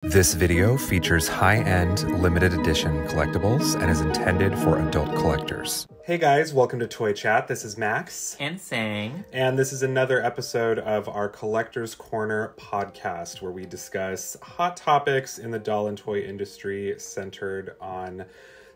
This video features high-end limited edition collectibles and is intended for adult collectors. Hey guys, welcome to Toy Chat. This is Max. And Sang. And this is another episode of our Collector's Corner podcast where we discuss hot topics in the doll and toy industry centered on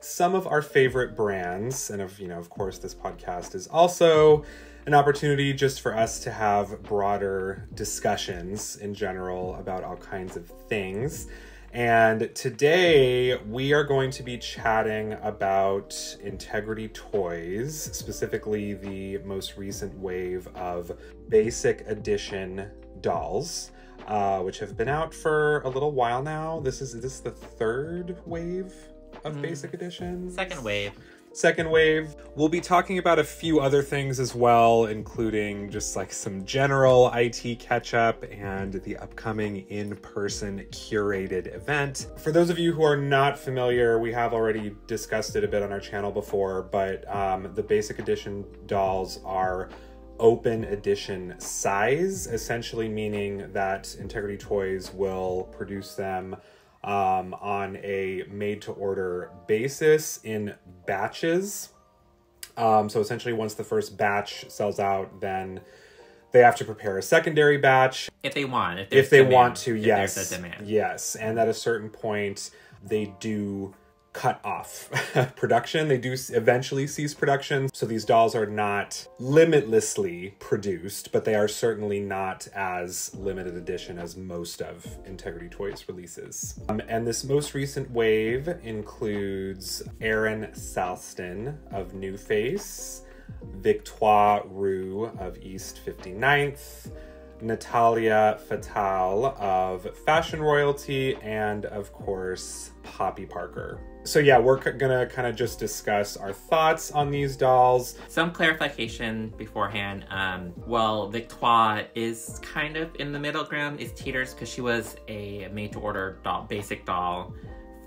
some of our favorite brands. And of course, this podcast is also an opportunity just for us to have broader discussions in general about all kinds of things. And today we are going to be chatting about Integrity Toys, specifically the most recent wave of basic edition dolls, which have been out for a little while now. Is this the third wave of basic editions? Second wave. We'll be talking about a few other things as well, including just like some general IT catch-up and the upcoming in-person curated event. For those of you who are not familiar, we have already discussed it a bit on our channel before, but the basic edition dolls are open edition size, essentially meaning that Integrity Toys will produce them on a made-to-order basis in batches. So essentially once the first batch sells out, then they have to prepare a secondary batch. If they want. If they want to, yes. There's a demand. Yes, and at a certain point, they do cut off production. They do eventually cease production. So these dolls are not limitlessly produced, but they are certainly not as limited edition as most of Integrity Toys releases. And this most recent wave includes Erin Salston of New Face, Victoire Roux of East 59th, Natalia Fatal of Fashion Royalty, and of course, Poppy Parker. So yeah, we're gonna kind of just discuss our thoughts on these dolls. Some clarification beforehand. Well, Victoire is kind of in the middle ground. It's teeters because she was a made-to-order doll, basic doll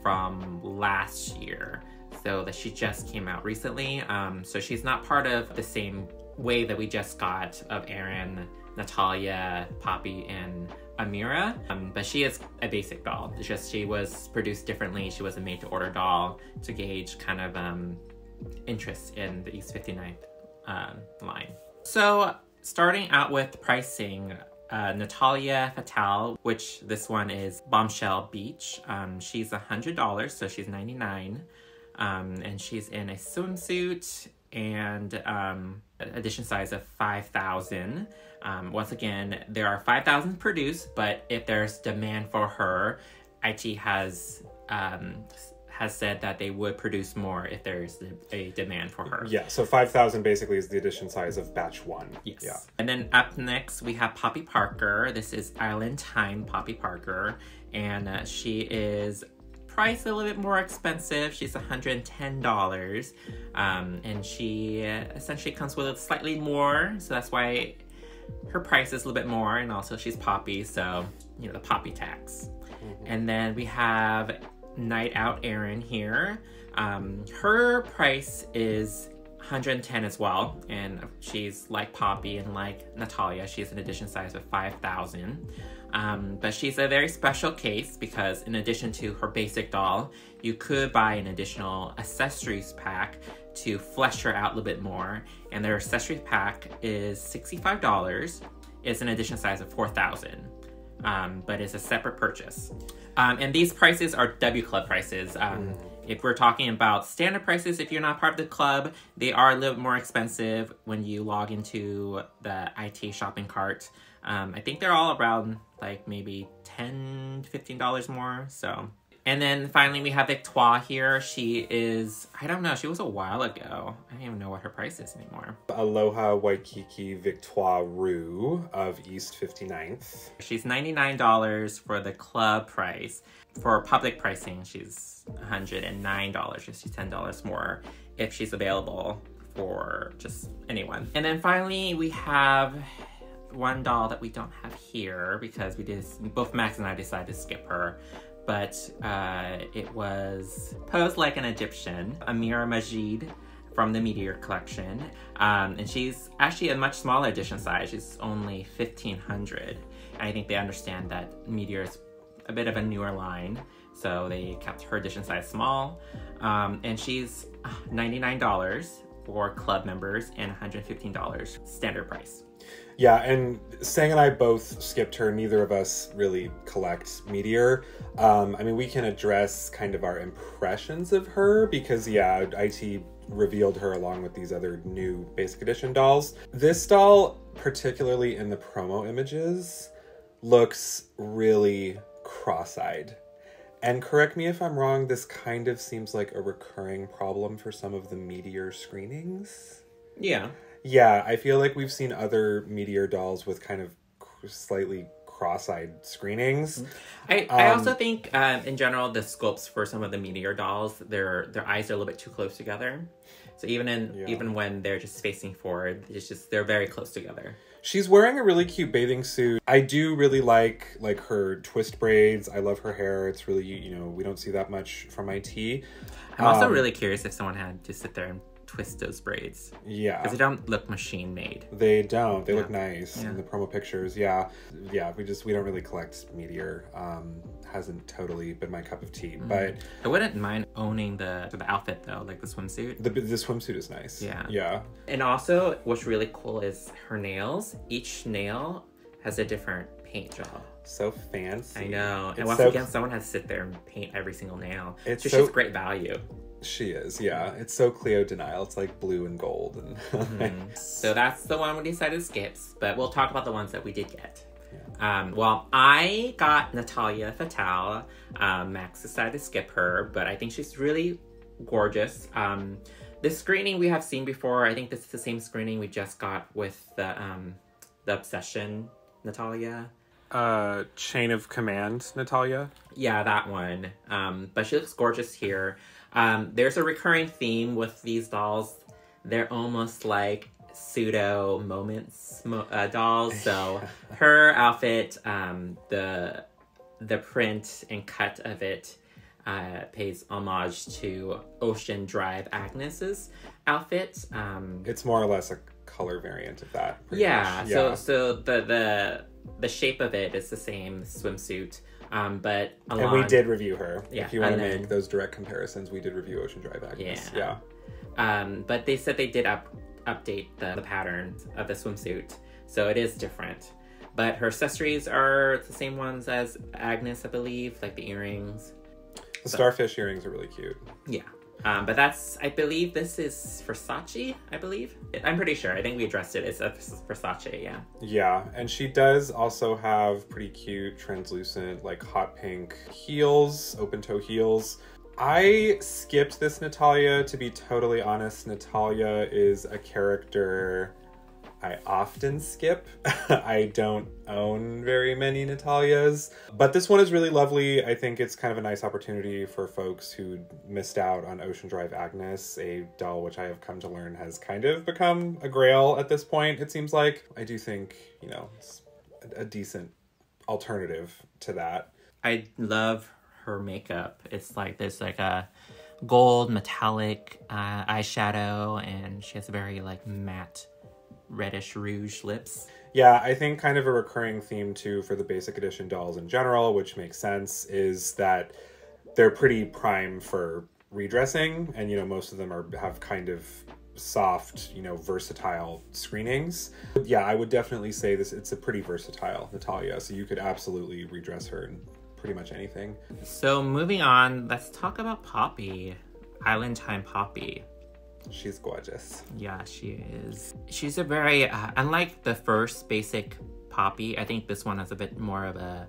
from last year. So that she just came out recently. So she's not part of the same wave that we just got of Erin, Natalia, Poppy, and Amira, but she is a basic doll. It's just she was produced differently. She was a made-to-order doll to gauge kind of interest in the East 59th line. So starting out with pricing, Natalia Fatal, which this one is Bombshell Beach. She's $100, so she's $99, and she's in a swimsuit and edition size of 5,000. Once again, there are 5,000 produced, but if there's demand for her, IT has said that they would produce more if there's a demand for her. Yeah, so 5,000 basically is the edition size of batch one. Yes. Yeah. And then up next, we have Poppy Parker. This is Island Time Poppy Parker, and she is priced a little bit more expensive. She's $110, and she essentially comes with slightly more, so that's why her price is a little bit more, and also she's Poppy, so the Poppy tax. And then we have Night Out Erin here. Her price is $110 as well, and she's like Poppy and like Natalia. She's an edition size of 5,000. But she's a very special case because in addition to her basic doll, you could buy an additional accessories pack to flesh her out a little bit more. And their accessories pack is $65. It's an edition size of 4,000, but it's a separate purchase. And these prices are W Club prices. If we're talking about standard prices, if you're not part of the club, they are a little more expensive when you log into the IT shopping cart. I think they're all around like maybe $10 to $15 more. So, and then finally we have Victoire here. She is, I don't know, she was a while ago. I don't even know what her price is anymore. Aloha Waikiki Victoire Roux of East 59th. She's $99 for the club price. For public pricing, she's $109. She's $10 more if she's available for just anyone. And then finally we have one doll that we don't have here because both Max and I decided to skip her, but it was posed like an Egyptian, Amira Majid from the Meteor collection, and she's actually a much smaller edition size. She's only 1,500, and I think they understand that Meteor's a bit of a newer line. So they kept her edition size small. And she's $99 for club members and $115 standard price. Yeah, and Sang and I both skipped her. Neither of us really collect Meteor. I mean, we can address kind of our impressions of her because, yeah, IT revealed her along with these other new Basic Edition dolls. This doll, particularly in the promo images, looks really cross-eyed. And correct me if I'm wrong, this kind of seems like a recurring problem for some of the Meteor screenings. Yeah. Yeah, I feel like we've seen other Meteor dolls with kind of slightly cross-eyed screenings. I also think, in general, the sculpts for some of the Meteor dolls, their eyes are a little bit too close together. So even when they're just facing forward, they're very close together. She's wearing a really cute bathing suit. I do really like her twist braids. I love her hair. It's really, we don't see that much from IT. I'm also really curious if someone had to sit there and twist those braids. Yeah. Because they don't look machine made. They don't. They look nice in the promo pictures. Yeah. Yeah, we don't really collect Meteor. Hasn't totally been my cup of tea. But I wouldn't mind owning the outfit though, like the swimsuit. The swimsuit is nice. Yeah. Yeah. And also what's really cool is her nails. Each nail has a different paint job. So fancy. I know. And once again, someone has to sit there and paint every single nail. She's great value. She is, yeah. It's so Cleo Denial. It's like blue and gold. And So that's the one we decided to skip. But we'll talk about the ones that we did get. Yeah. Well, I got Natalia Fatale. Max decided to skip her, but I think she's really gorgeous. This screening we have seen before. I think this is the same screening we just got with the Obsession Natalia. Chain of Command Natalia. Yeah, that one. But she looks gorgeous here. There's a recurring theme with these dolls. They're almost like pseudo moments dolls. So her outfit, the print and cut of it pays homage to Ocean Drive Agnes's outfit. It's more or less a color variant of that. Yeah. Much. Yeah. So the shape of it is the same swimsuit. And we did review her. Yeah, if you want to make those direct comparisons, we did review Ocean Drive Agnes. Yeah. But they said they did update the pattern of the swimsuit, so it is different. But her accessories are the same ones as Agnes, I believe, like the earrings. The starfish earrings are really cute. Yeah. But I believe this is Versace, I believe. I'm pretty sure. I think we addressed it as Versace, yeah. Yeah, and she does also have pretty cute, translucent, like hot pink heels, open toe heels. I skipped this Natalia, to be totally honest. Natalia is a character I often skip. I don't own very many Natalias, but this one is really lovely. I think it's kind of a nice opportunity for folks who missed out on Ocean Drive Agnes, a doll which I have come to learn has kind of become a grail at this point, it seems like. I do think, it's a decent alternative to that. I love her makeup. It's like there's like a gold metallic eyeshadow, and she has a very like matte reddish rouge lips. Yeah, I think kind of a recurring theme too for the Basic Edition dolls in general, which makes sense, is that they're pretty prime for redressing, and most of them have kind of soft, versatile screenings. Yeah, I would definitely say it's a pretty versatile Natalia, so you could absolutely redress her in pretty much anything. So moving on, let's talk about Poppy. Island Time Poppy. She's gorgeous. Yeah, she is. She's a very, unlike the first basic Poppy, I think this one has a bit more of a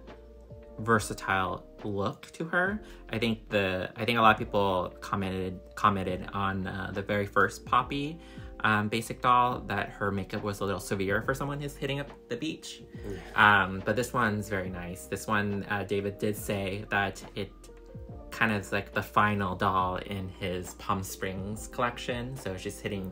versatile look to her. I think a lot of people commented on the very first Poppy basic doll that her makeup was a little severe for someone who's hitting up the beach. But this one's very nice. This one, David did say that it kind of like the final doll in his Palm Springs collection. So she's hitting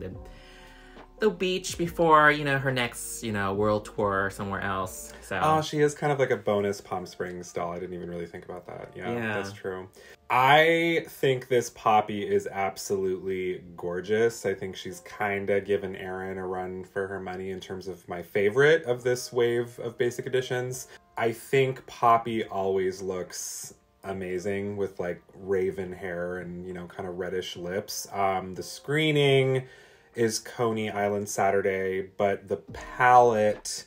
the beach before, her next, world tour somewhere else. So. Oh, she is kind of like a bonus Palm Springs doll. I didn't even really think about that. Yeah, that's true. I think this Poppy is absolutely gorgeous. I think she's kind of given Erin a run for her money in terms of my favorite of this wave of Basic Editions. I think Poppy always looks amazing with like raven hair and, you know, kind of reddish lips. The screening is Coney Island Saturday, but the palette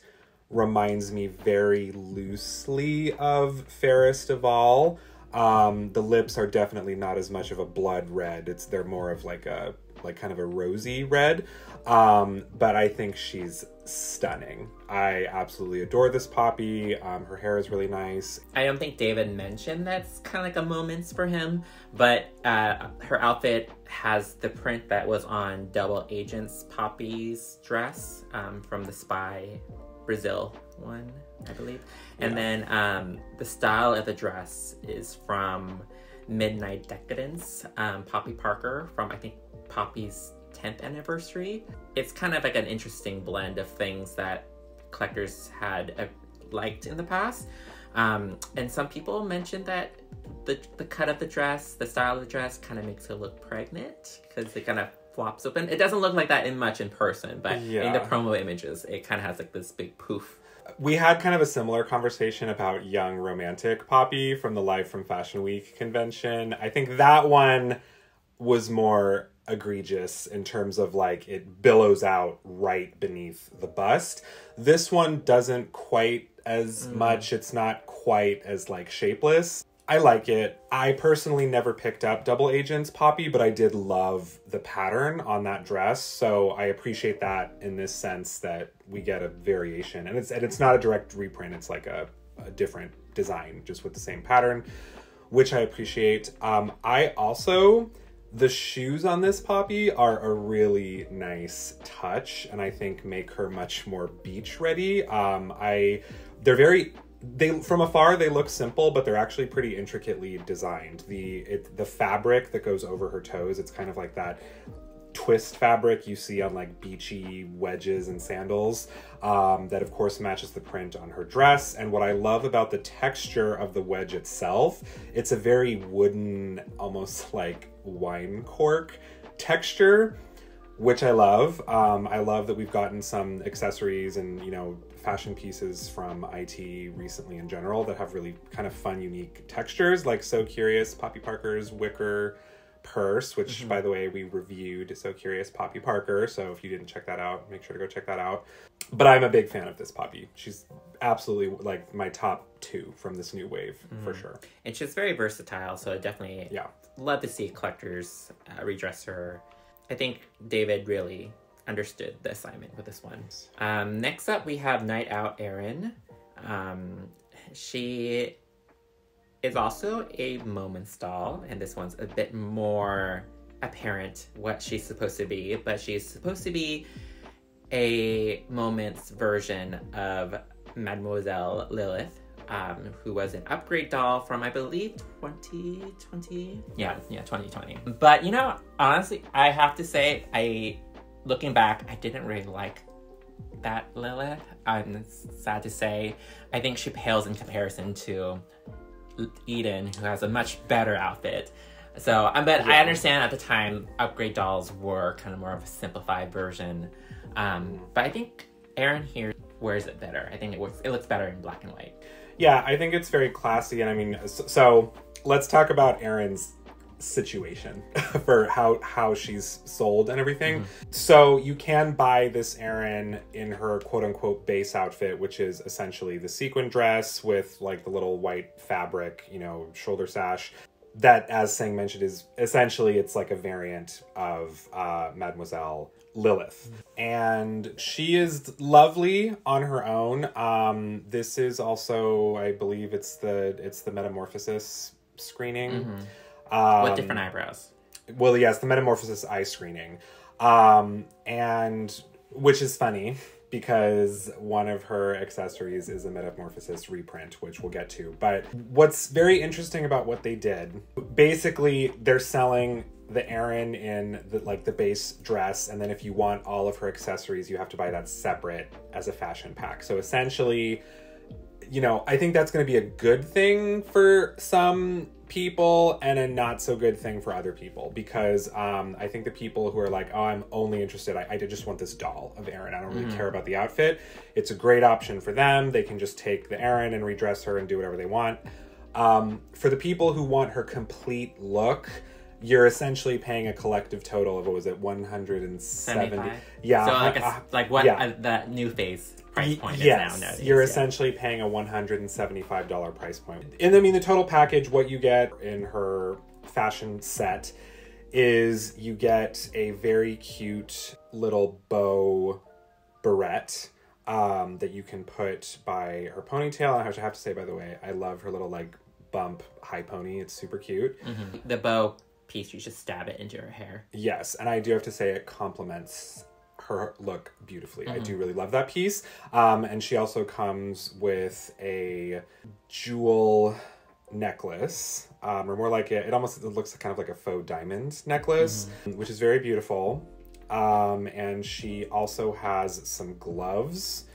reminds me very loosely of Fairest of All. The lips are definitely not as much of a blood red. They're more of like kind of a rosy red. But I think she's stunning. I absolutely adore this Poppy. Her hair is really nice. I don't think David mentioned that's kind of like a moments for him, but her outfit has the print that was on Double Agent's Poppy's dress from the Spy Brazil one, I believe. And then the style of the dress is from Midnight Decadence, Poppy Parker from, I think, Poppy's 10th anniversary. It's kind of like an interesting blend of things that collectors had liked in the past. And some people mentioned that the cut of the dress, the style of the dress kind of makes her look pregnant because it kind of flops open. It doesn't look like that much in person, but in the promo images, it kind of has like this big poof. We had kind of a similar conversation about young romantic Poppy from the Live from Fashion Week convention. I think that one was more egregious in terms of like it billows out right beneath the bust. This one doesn't quite as much. It's not quite as like shapeless. I like it. I personally never picked up Double Agent's Poppy, but I did love the pattern on that dress. So I appreciate that in this sense that we get a variation. And it's not a direct reprint. It's like a different design, just with the same pattern, which I appreciate. The shoes on this Poppy are a really nice touch, and I think make her much more beach ready. From afar they look simple, but they're actually pretty intricately designed. The fabric that goes over her toes, it's kind of like that twist fabric you see on like beachy wedges and sandals, that of course matches the print on her dress. And what I love about the texture of the wedge itself, it's a very wooden, almost like wine cork texture, which I love. I love that we've gotten some accessories and, you know, fashion pieces from IT recently in general that have really kind of fun, unique textures, like So Curious, Poppy Parker's wicker purse, which by the way, we reviewed So Curious Poppy Parker. So if you didn't check that out, make sure to go check that out. But I'm a big fan of this Poppy. She's absolutely like my top 2 from this new wave for sure. And she's very versatile. So definitely love to see collectors redress her. I think David really understood the assignment with this one. Next up, we have Night Out Erin. She is also a Moments doll, and this one's a bit more apparent what she's supposed to be, but she's supposed to be a Moments version of Mademoiselle Lilith, who was an upgrade doll from, I believe, 2020? Yeah, 2020. But, you know, honestly, I have to say, looking back, I didn't really like that Lilith. I'm sad to say. I think she pales in comparison to Eden, who has a much better outfit. So, but I understand at the time, upgrade dolls were kind of more of a simplified version. But I think Erin here wears it better. I think it looks better in black and white. Yeah, I think it's very classy. And I mean, so let's talk about Erin's situation for how she's sold and everything. So you can buy this Erin in her quote-unquote base outfit, which is essentially the sequin dress with like the little white fabric, you know, shoulder sash. That, as Sang mentioned, is essentially, it's like a variant of Mademoiselle Lilith. And she is lovely on her own. This is also, I believe it's the Metamorphosis screening. With different eyebrows. Well, yes, the Metamorphosis eye screening. And which is funny because one of her accessories is a Metamorphosis reprint, which we'll get to. But what's very interesting about what they did, basically they're selling the Erin in the base dress, and then if you want all of her accessories, you have to buy that separate as a fashion pack. So essentially, you know, I think that's going to be a good thing for some people and a not so good thing for other people, because I think the people who are like, oh, I'm only interested, I just want this doll of Erin, I don't really care about the outfit, it's a great option for them. They can just take the Erin and redress her and do whatever they want. For the people who want her complete look, you're essentially paying a collective total of, what was it, 170? Yeah. So like what that new face price point is now. Nowadays, you're essentially paying a $175 price point. And I mean, the total package, what you get in her fashion set is you get a very cute little bow barrette that you can put by her ponytail. And I have to say, by the way, I love her little like bump high pony. It's super cute. The bow piece, you just stab it into her hair. Yes, and I do have to say it complements her look beautifully. I do really love that piece. And she also comes with a jewel necklace, or more like it looks kind of like a faux diamond necklace, which is very beautiful. And she also has some gloves,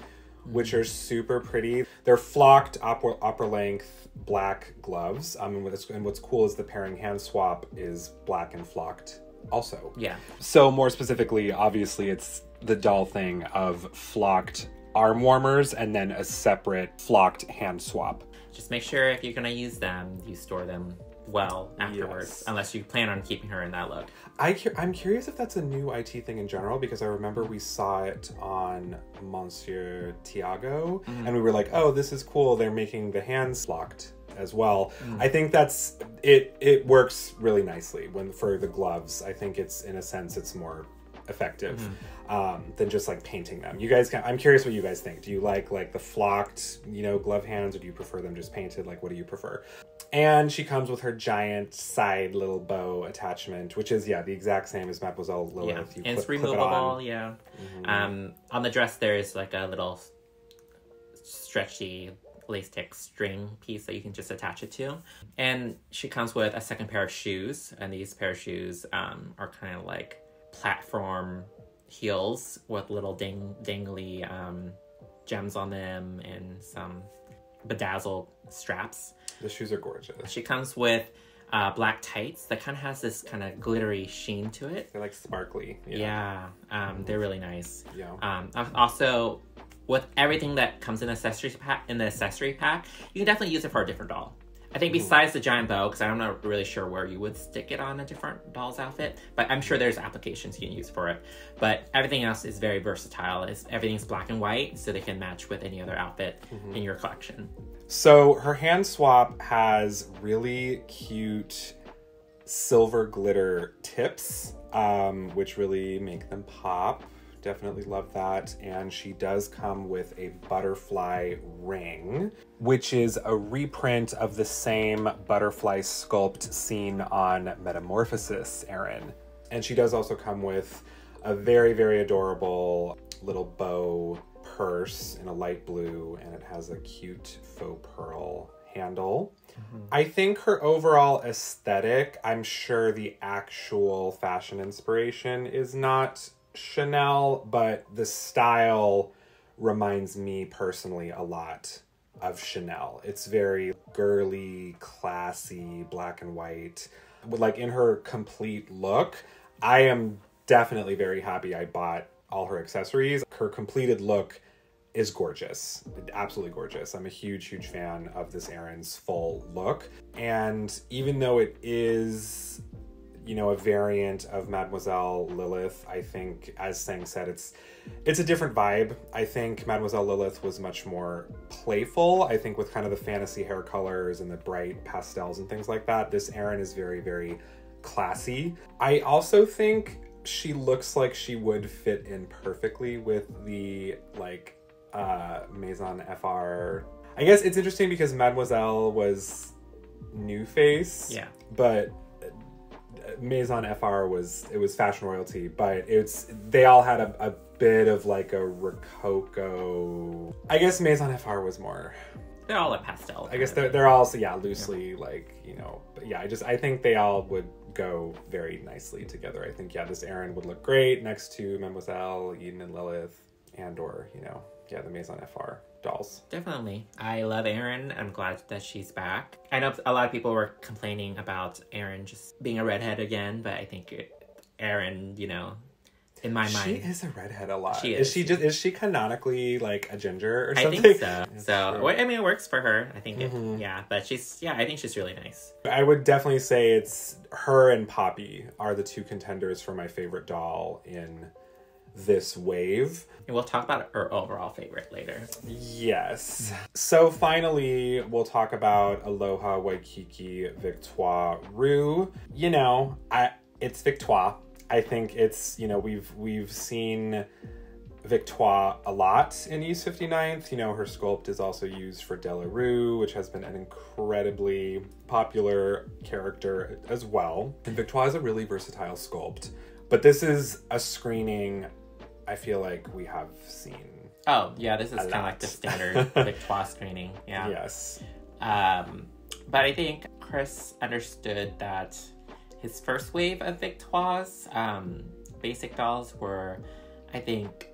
which are super pretty. They're flocked upper length black gloves. And what's cool is the pairing hand swap is black and flocked also. Yeah. So more specifically, obviously it's the doll thing of flocked arm warmers and then a separate flocked hand swap. Just make sure if you're going to use them, you store them well afterwards, unless you plan on keeping her in that look. I'm curious if that's a new IT thing in general, because I remember we saw it on Monsieur Tiago, and we were like, oh, this is cool. They're making the hands locked as well. I think that's it. It works really nicely for the gloves. I think it's, in a sense, it's more effective than just like painting them. You guys I'm curious what you guys think. Do you like the flocked, glove hands, or do you prefer them just painted? Like, what do you prefer? And she comes with her giant side little bow attachment, which is the exact same as Mademoiselle Lilith. Yeah, and it's removable. Yeah. On the dress there is like a little stretchy lace-tech string piece that you can just attach it to. And she comes with a second pair of shoes, and these pair of shoes are kind of like platform heels with little dangly gems on them and some bedazzled straps. The shoes are gorgeous. She comes with black tights that kind of has this kind of glittery sheen to it. They're like sparkly. Yeah, they're really nice. Yeah. Also, with everything that comes in the accessory pack, you can definitely use it for a different doll. I think besides the giant bow, because I'm not really sure where you would stick it on a different doll's outfit, but I'm sure there's applications you can use for it. But everything else is very versatile. Everything's black and white, so they can match with any other outfit in your collection. So her hand swap has really cute silver glitter tips, which really make them pop. Definitely love that. And she does come with a butterfly ring, which is a reprint of the same butterfly sculpt seen on Metamorphosis Erin. And she does also come with a very, very adorable little bow purse in a light blue, and it has a cute faux pearl handle. I think her overall aesthetic, I'm sure the actual fashion inspiration is not Chanel, but the style reminds me personally a lot of Chanel. It's very girly, classy, black and white. Like, in her complete look, I am definitely very happy I bought all her accessories. Her completed look is gorgeous. Absolutely gorgeous. I'm a huge, huge fan of this Erin's full look. And even though it is, a variant of Mademoiselle Lilith, I think, as Sang said, it's a different vibe. I think Mademoiselle Lilith was much more playful. I think with kind of the fantasy hair colors and the bright pastels and things like that, this Erin is very, very classy. I also think she looks like she would fit in perfectly with the Maison FR. I guess it's interesting because Mademoiselle was new face, but Maison FR was fashion royalty, but they all had a bit of like a Rococo. I guess Maison FR was more. They're all like pastel. I guess they're also loosely but yeah, I think they all would go very nicely together. I think this Erin would look great next to Mademoiselle, Eden and Lilith, and or the Maison FR dolls. Definitely. I love Erin. I'm glad that she's back. I know a lot of people were complaining about Erin just being a redhead again, but I think Erin, you know, in my mind, she is a redhead a lot. She is. Is she canonically like a ginger or something? I think so. So I mean, it works for her. I think but I think she's really nice. I would definitely say it's her and Poppy are the two contenders for my favorite doll in this wave. And we'll talk about our overall favorite later. Yes. So finally, we'll talk about Aloha Waikiki Victoire Rue. You know, it's Victoire. I think it's, you know, we've seen Victoire a lot in East 59th. You know, her sculpt is also used for Delarue, which has been an incredibly popular character as well. And Victoire is a really versatile sculpt. But this is a screening I feel like we have seen. Oh, yeah, this is kind of like the standard Victoire screening. Yeah. Yes. But I think Chris understood that his first wave of Victoires, basic dolls, were, I think,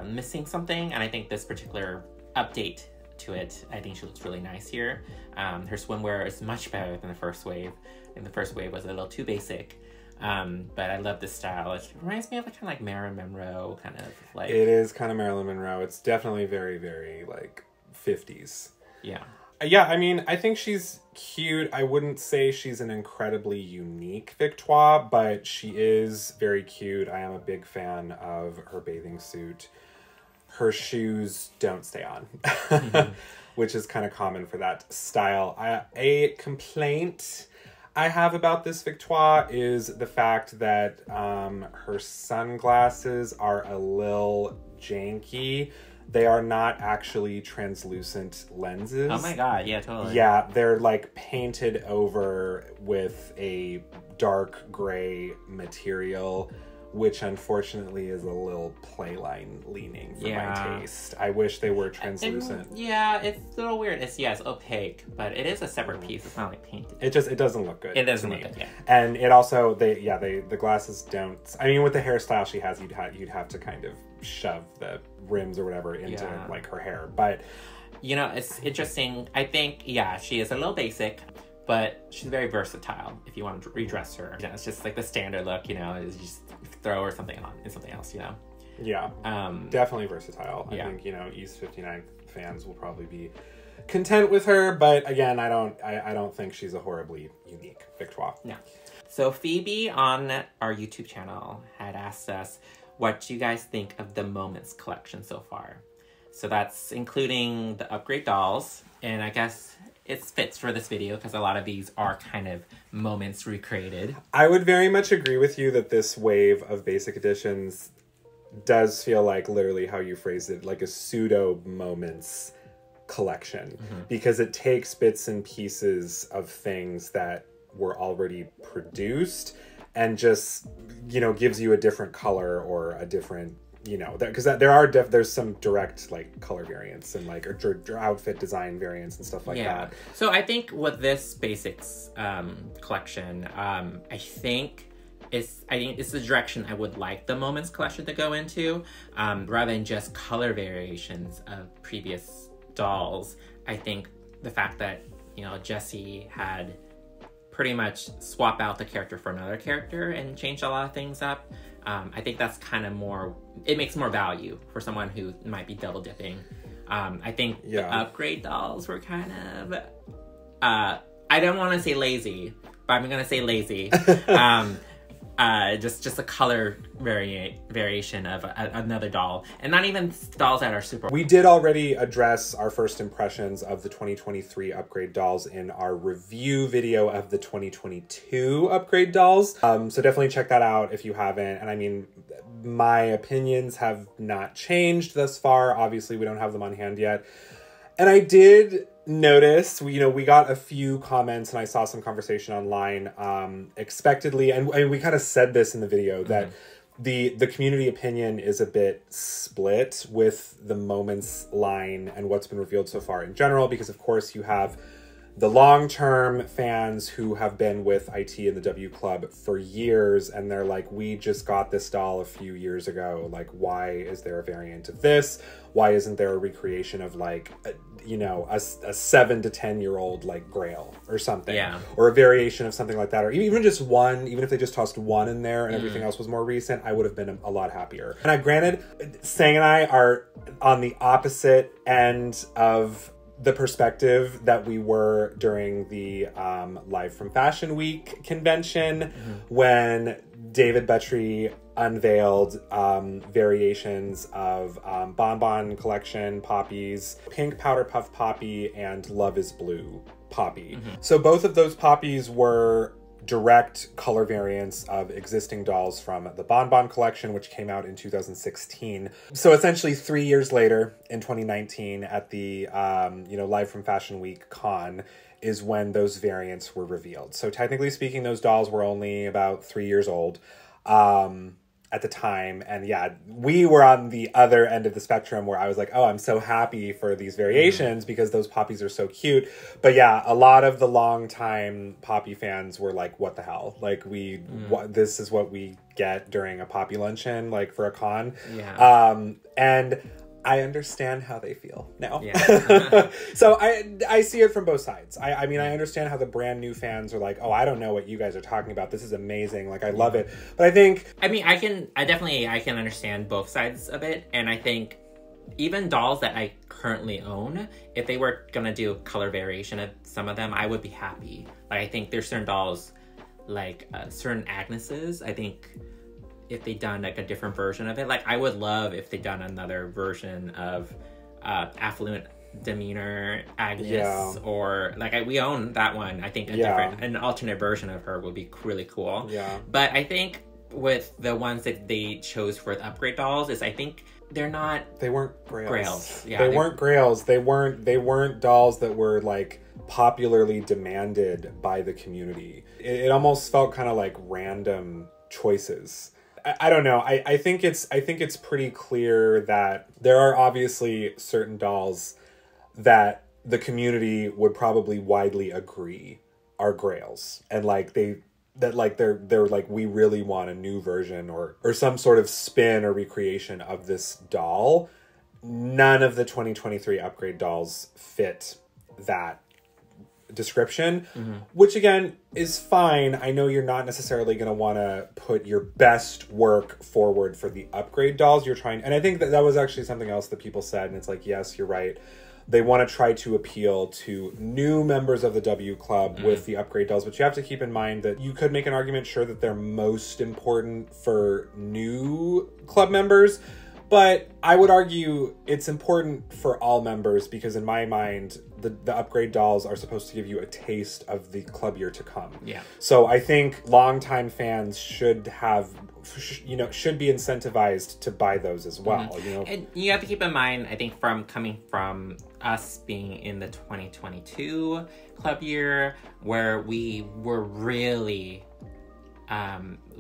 missing something. And I think this particular update to it, I think she looks really nice here. Her swimwear is much better than the first wave. And the first wave was a little too basic. But I love this style. It reminds me of kind of like Marilyn Monroe, kind of like... It is kind of Marilyn Monroe. It's definitely very, very like 50s. Yeah. Yeah, I mean, I think she's cute. I wouldn't say she's an incredibly unique Victoire, but she is very cute. I am a big fan of her bathing suit. Her shoes don't stay on, which is kind of common for that style. A complaint I have about this Victoire is the fact that her sunglasses are a little janky. They are not actually translucent lenses. Oh my god, yeah, totally. Yeah, they're like painted over with a dark gray material, which unfortunately is a little playline leaning for my taste. I wish they were translucent. Yeah, it's a little weird. It's opaque, but it is a separate piece. It's not like painted. It doesn't look good. It doesn't look good, yeah. And it also the glasses don't. I mean, with the hairstyle she has, you'd have to kind of shove the rims or whatever into like her hair. But you know, it's interesting. I think she is a little basic, but she's very versatile if you want to redress her. You know, it's just like the standard look, you know, is just throw her something on and something else, you know. Yeah. Definitely versatile. I think, you know, East 59 fans will probably be content with her, but again, I don't think she's a horribly unique Victoire. No. So Phoebe on our YouTube channel had asked us, what do you guys think of the Moments collection so far? So that's including the upgrade dolls, and I guess it fits for this video because a lot of these are kind of Moments recreated. I would very much agree with you that this wave of basic editions does feel like literally how you phrased it, like a pseudo Moments collection, because it takes bits and pieces of things that were already produced and just, you know, gives you a different color or a different, you know, because there's some direct like color variants and like or outfit design variants and stuff like that. So I think with this basics collection, I think it's the direction I would like the Moments collection to go into, rather than just color variations of previous dolls. I think the fact that, you know, Jessie had pretty much swap out the character for another character and change a lot of things up. I think that's kind of more, it makes more value for someone who might be double dipping. I think the upgrade dolls were kind of, I don't want to say lazy, but I'm going to say lazy. Just a color variation of another doll, and not even dolls that are super. We did already address our first impressions of the 2023 upgrade dolls in our review video of the 2022 upgrade dolls. So definitely check that out if you haven't. And I mean, my opinions have not changed thus far. Obviously, we don't have them on hand yet. And I did notice, we got a few comments and I saw some conversation online, expectedly, and we kind of said this in the video, that the community opinion is a bit split with the Moments line and what's been revealed so far in general, because of course you have the long-term fans who have been with IT and the W Club for years, and they're like, we just got this doll a few years ago. Like, why is there a variant of this? Why isn't there a recreation of like, a 7 to 10 year old like Grail or something? Yeah. Or a variation of something like that, or even just one, even if they just tossed one in there and everything else was more recent, I would have been a lot happier. And granted, Sang and I are on the opposite end of the perspective that we were during the Live from Fashion Week convention when David Bettry unveiled variations of Bon Bon Collection poppies, Pink Powder Puff Poppy, and Love is Blue Poppy. So both of those poppies were direct color variants of existing dolls from the Bon Bon collection, which came out in 2016. So essentially 3 years later, in 2019, at the Live from Fashion Week con, is when those variants were revealed. So technically speaking, those dolls were only about 3 years old at the time. And yeah, we were on the other end of the spectrum where I was like, oh, I'm so happy for these variations because those poppies are so cute. But yeah, a lot of the longtime Poppy fans were like, what the hell? Like, this is what we get during a Poppy luncheon, like for a con. Yeah. And I understand how they feel now. Yeah. So I see it from both sides. I mean, I understand how the brand new fans are like, oh, I don't know what you guys are talking about. This is amazing. Like, I love it. But I think... I mean, I can understand both sides of it. And I think even dolls that I currently own, if they were going to do a color variation of some of them, I would be happy. Like, I think there's certain dolls, like certain Agneses, I think... if they done like a different version of it, like I would love if they done another version of Affluent Demeanor Agnes, or like we own that one. I think an alternate version of her would be really cool. Yeah. But I think with the ones that they chose for the upgrade dolls is I think they weren't grails. Yeah, they weren't grails. They weren't dolls that were like popularly demanded by the community. It almost felt kind of like random choices. I don't know. I think it's pretty clear that there are obviously certain dolls that the community would probably widely agree are grails, and like they're like, we really want a new version or some sort of spin or recreation of this doll. None of the 2023 upgrade dolls fit that description, which again is fine. I know you're not necessarily going to want to put your best work forward for the upgrade dolls you're trying, and I think that was actually something else that people said, and it's like, yes, you're right. They want to try to appeal to new members of the W Club with the upgrade dolls, but you have to keep in mind that you could make an argument, sure, that they're most important for new club members, but I would argue it's important for all members because in my mind, the upgrade dolls are supposed to give you a taste of the club year to come. Yeah. So I think longtime fans should be incentivized to buy those as well. And you have to keep in mind, I think coming from us being in the 2022 club year, where we were really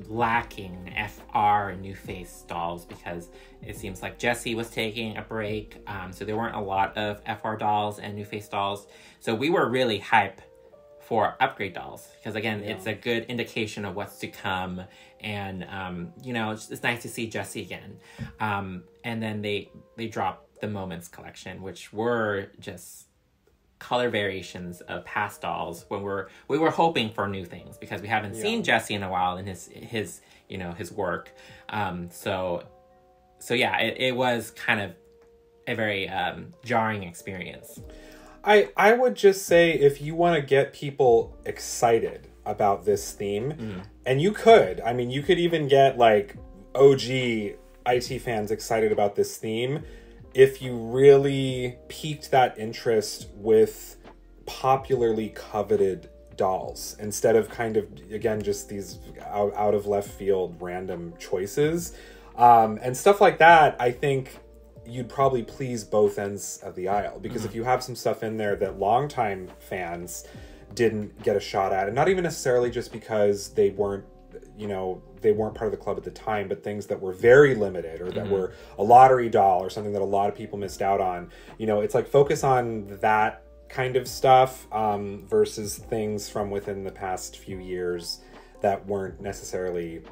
lacking FR and New Face dolls because it seems like Jessie was taking a break, so there weren't a lot of FR dolls and New Face dolls, so we were really hype for upgrade dolls because again, it's a good indication of what's to come, and it's nice to see Jessie again, and then they dropped the Moments collection, which were just color variations of past dolls when we were hoping for new things because we haven't seen Jessie in a while in his work. So yeah, it was kind of a very jarring experience. I would just say, if you want to get people excited about this theme, and you could even get like OG IT fans excited about this theme, if you really piqued that interest with popularly coveted dolls instead of kind of, again, just these out of left field random choices and stuff like that, I think you'd probably please both ends of the aisle, because if you have some stuff in there that longtime fans didn't get a shot at, and not even necessarily just because they weren't part of the club at the time, but things that were very limited or that were a lottery doll or something that a lot of people missed out on, it's like, focus on that kind of stuff versus things from within the past few years that weren't necessarily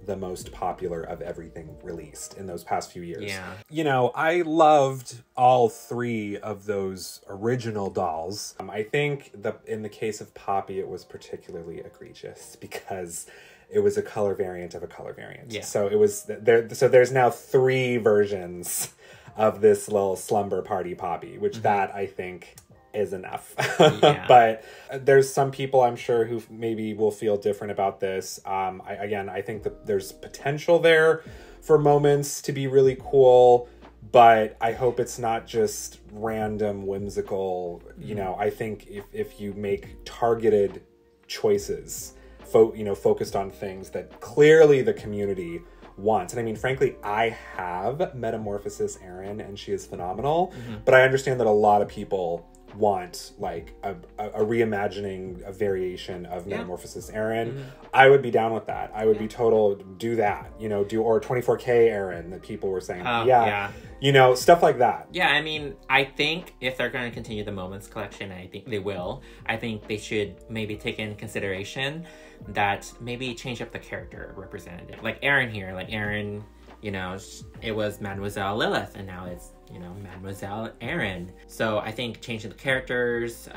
the most popular of everything released in those past few years. Yeah. You know, I loved all three of those original dolls. I think in the case of Poppy, it was particularly egregious because it was a color variant of a color variant. Yeah. So it was there's now 3 versions of this little slumber party Poppy, which that I think is enough. Yeah. But there's some people I'm sure who maybe will feel different about this. I think that there's potential there for moments to be really cool, but I hope it's not just random whimsical. You know, I think if you make targeted choices, focused on things that clearly the community wants. And I mean, frankly, I have Metamorphosis Erin and she is phenomenal, but I understand that a lot of people want like a reimagining, a variation of Metamorphosis Erin. I would be down with that. I would be total do that, or 24K Erin that people were saying. Stuff like that. Yeah, I mean, I think if they're going to continue the Moments collection, I think they will. I think they should maybe take in consideration that maybe change up the character representative. Like Erin here, it was Mademoiselle Lilith, and now it's, Mademoiselle Erin. So I think changing the characters,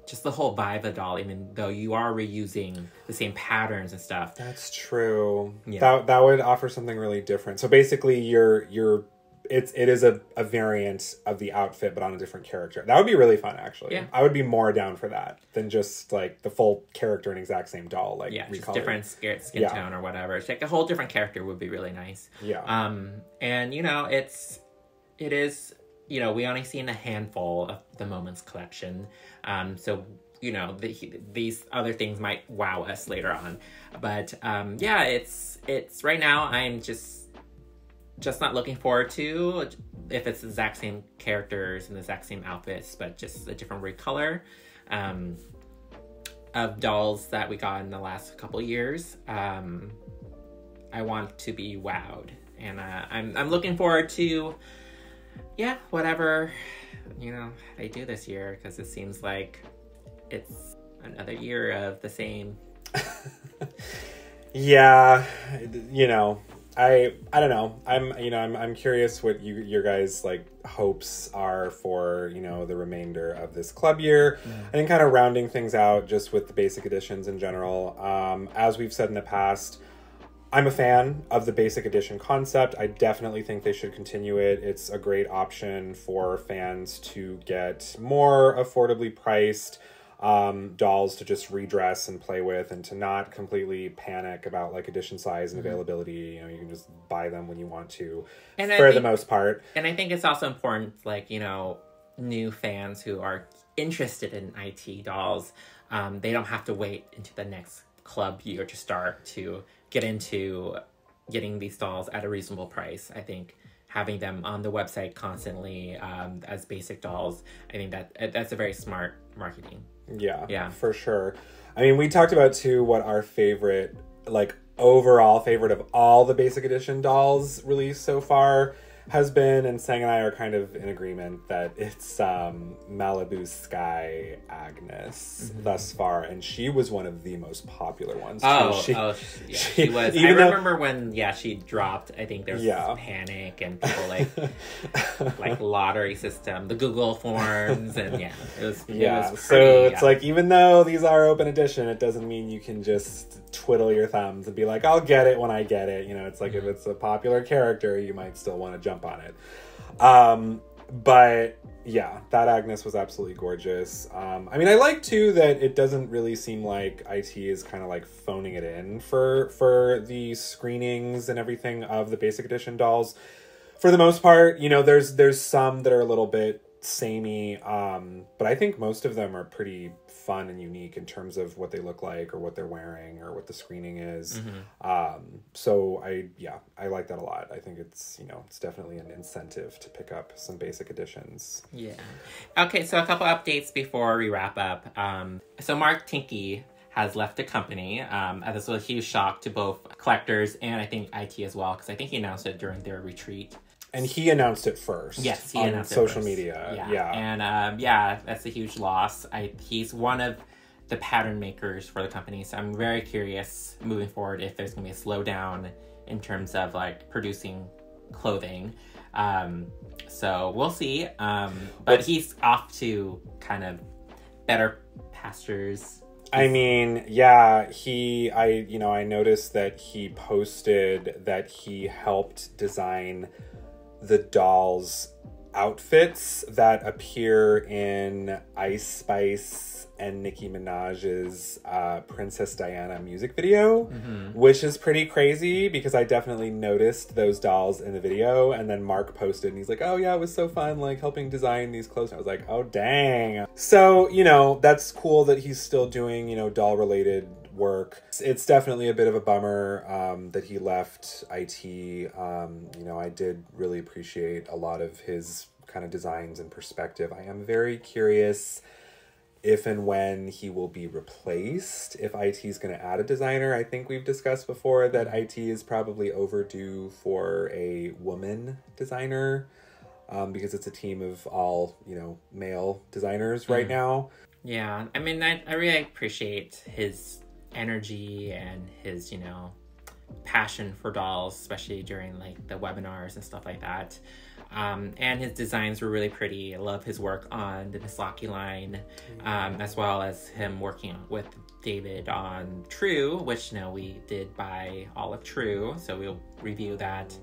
just the whole vibe of the doll, even though you are reusing the same patterns and stuff. That's true. Yeah. That would offer something really different. So basically it is a variant of the outfit, but on a different character. That would be really fun, actually. Yeah. I would be more down for that than just like the full character and exact same doll. Like, yeah, recolored. Just different skin tone or whatever. It's like a whole different character would be really nice. Yeah. And it is, we only seen a handful of the Moments collection. So, these other things might wow us later on. But, it's right now I'm just not looking forward to if it's the exact same characters and the exact same outfits, but just a different recolor of dolls that we got in the last couple of years. I want to be wowed, and I'm looking forward to whatever they do this year, because it seems like it's another year of the same. Yeah, I don't know. I'm curious what your guys like hopes are for, the remainder of this club year. I think kind of rounding things out just with the basic editions in general. As we've said in the past, I'm a fan of the basic edition concept. I definitely think they should continue it. It's a great option for fans to get more affordably priced dolls to just redress and play with, and to not completely panic about like edition size and availability. You can just buy them when you want to, the most part. And I think it's also important, new fans who are interested in IT dolls, they don't have to wait into the next club year to start to get into getting these dolls at a reasonable price. I think having them on the website constantly as basic dolls, I think that's a very smart marketing. Yeah, for sure. I mean, we talked about too what our favorite, overall favorite of all the basic edition dolls released so far has been, and Sang and I are kind of in agreement that it's Malibu Sky Agnes thus far, and she was one of the most popular ones. She was. I remember when she dropped. I think there was panic and people like lottery system, the Google forms, and it was pretty, so it's like, even though these are open edition, it doesn't mean you can just twiddle your thumbs and be like, I'll get it when I get it. It's like if it's a popular character, you might still want to jump on it. But yeah, that Agnes was absolutely gorgeous. I mean, I like too that it doesn't really seem like IT is kind of like phoning it in for the screenings and everything of the basic edition dolls. For the most part, there's some that are a little bit samey, but I think most of them are pretty fun and unique in terms of what they look like or what they're wearing or what the screening is. So I like that a lot. I think it's it's definitely an incentive to pick up some basic editions. Okay, so a couple updates before we wrap up. So Mark Tinkey has left the company. This was a huge shock to both collectors and I think IT as well, because I think he announced it during their retreat. And he announced it first. Yes, he on announced it social first. media. Yeah. And that's a huge loss. He's one of the pattern makers for the company, so I'm very curious moving forward if there's going to be a slowdown in terms of like producing clothing. So we'll see. But he's off to kind of better pastures. I mean, yeah, I noticed that he posted that he helped design the dolls' outfits that appear in Ice Spice and Nicki Minaj's Princess Diana music video, which is pretty crazy because I definitely noticed those dolls in the video. And then Mark posted and he's like, oh yeah, it was so fun, like helping design these clothes. And I was like, oh dang. So, that's cool that he's still doing, doll related work. It's definitely a bit of a bummer that he left IT. I did really appreciate a lot of his kind of designs and perspective. I am very curious if and when he will be replaced, if IT is going to add a designer. I think we've discussed before that IT is probably overdue for a woman designer because it's a team of all, male designers right now. Yeah, I mean, I really appreciate his energy and his, passion for dolls, especially during like the webinars and stuff like that. And his designs were really pretty. I love his work on the Misaki line, as well as him working with David on True, which we did buy all of True, so we'll review that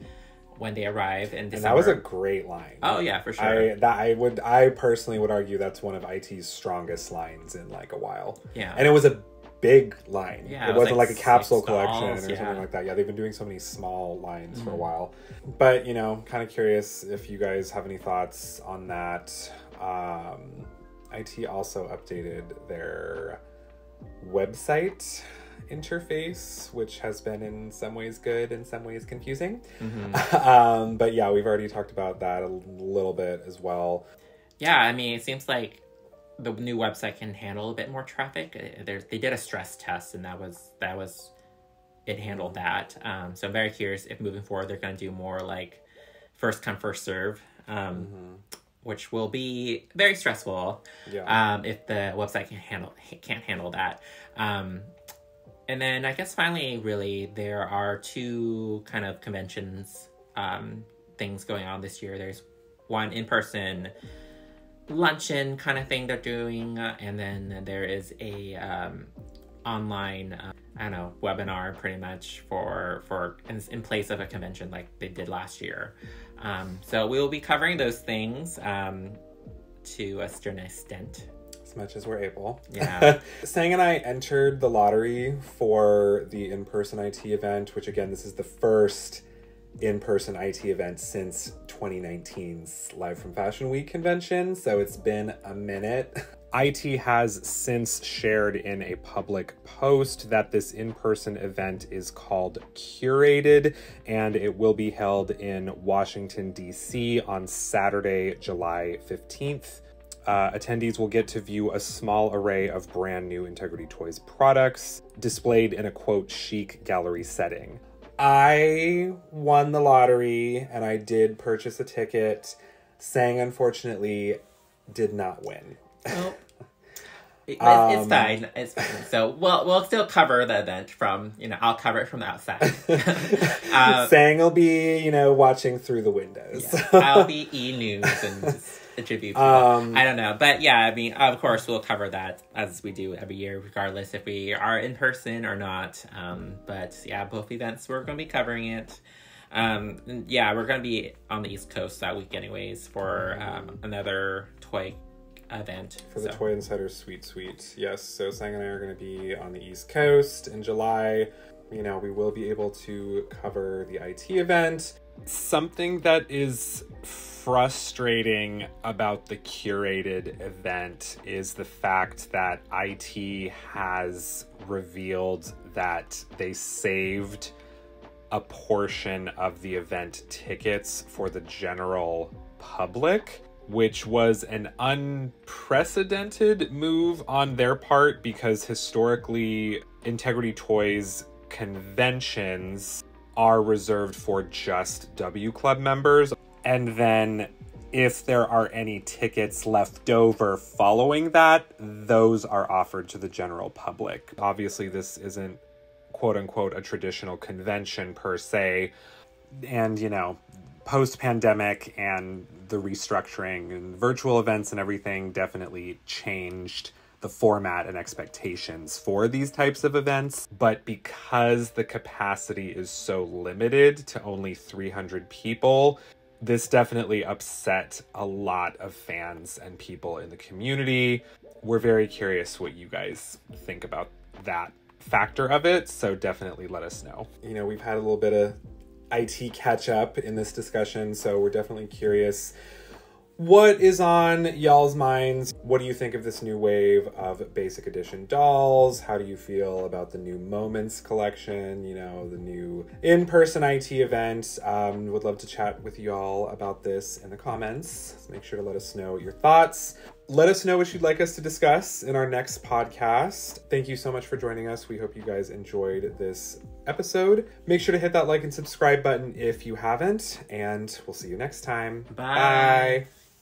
when they arrive in December. And that was a great line. Oh yeah, for sure. I personally would argue that's one of IT's strongest lines in like a while. Yeah. And it was a big line. Yeah, it wasn't like a capsule collection dolls, or something like that. Yeah, they've been doing so many small lines for a while. But, kind of curious if you guys have any thoughts on that. IT also updated their website interface, which has been in some ways good, in some ways confusing. But yeah, we've already talked about that a little bit as well. Yeah, I mean, it seems like the new website can handle a bit more traffic. They did a stress test, and that was it handled that. So I'm very curious if moving forward they're going to do more like first come first serve, which will be very stressful. Yeah. If the website can't handle that. And then I guess finally, really, there are two kind of conventions things going on this year. There's one in person luncheon kind of thing they're doing, and then there is a online webinar pretty much for in place of a convention like they did last year. So we'll be covering those things to a certain extent, as much as we're able. Yeah. Sang and I entered the lottery for the in-person IT event, which again, this is the first in-person IT event since 2019's Live from Fashion Week convention, so it's been a minute. IT has since shared in a public post that this in-person event is called Curated, and it will be held in Washington, D.C. on Saturday, July 15th. Attendees will get to view a small array of brand new Integrity Toys products displayed in a, quote, chic gallery setting. I won the lottery and I did purchase a ticket. Sang, unfortunately, did not win. Well, it's fine. It's fine. So we'll still cover the event from, I'll cover it from the outside. Sang will be, watching through the windows. Yeah, I'll be e-news and just attribute people. I don't know. But yeah, I mean, of course, we'll cover that as we do every year, regardless if we are in person or not. But yeah, both events, we're going to be covering it. Yeah, we're going to be on the East Coast that week anyways for another toy event. For the Toy Insider Sweet. Yes, so Sang and I are going to be on the East Coast in July. We will be able to cover the IT event. Something that is frustrating about the Curated event is the fact that IT has revealed that they saved a portion of the event tickets for the general public, which was an unprecedented move on their part because historically Integrity Toys conventions are reserved for just W Club members. And then if there are any tickets left over following that, those are offered to the general public. Obviously, this isn't quote unquote a traditional convention per se. And, you know, post-pandemic and the restructuring and virtual events and everything definitely changed the format and expectations for these types of events. But because the capacity is so limited to only 300 people, this definitely upset a lot of fans and people in the community. We're very curious what you guys think about that factor of it, so definitely let us know. You know, we've had a little bit of IT catch up in this discussion, so we're definitely curious what is on y'all's minds. What do you think of this new wave of basic edition dolls? How do you feel about the new Moments collection, you know, the new in-person IT event? Would love to chat with y'all about this in the comments. So make sure to let us know your thoughts. Let us know what you'd like us to discuss in our next podcast. Thank you so much for joining us. We hope you guys enjoyed this episode. Make sure to hit that like and subscribe button if you haven't, and we'll see you next time. Bye. Bye.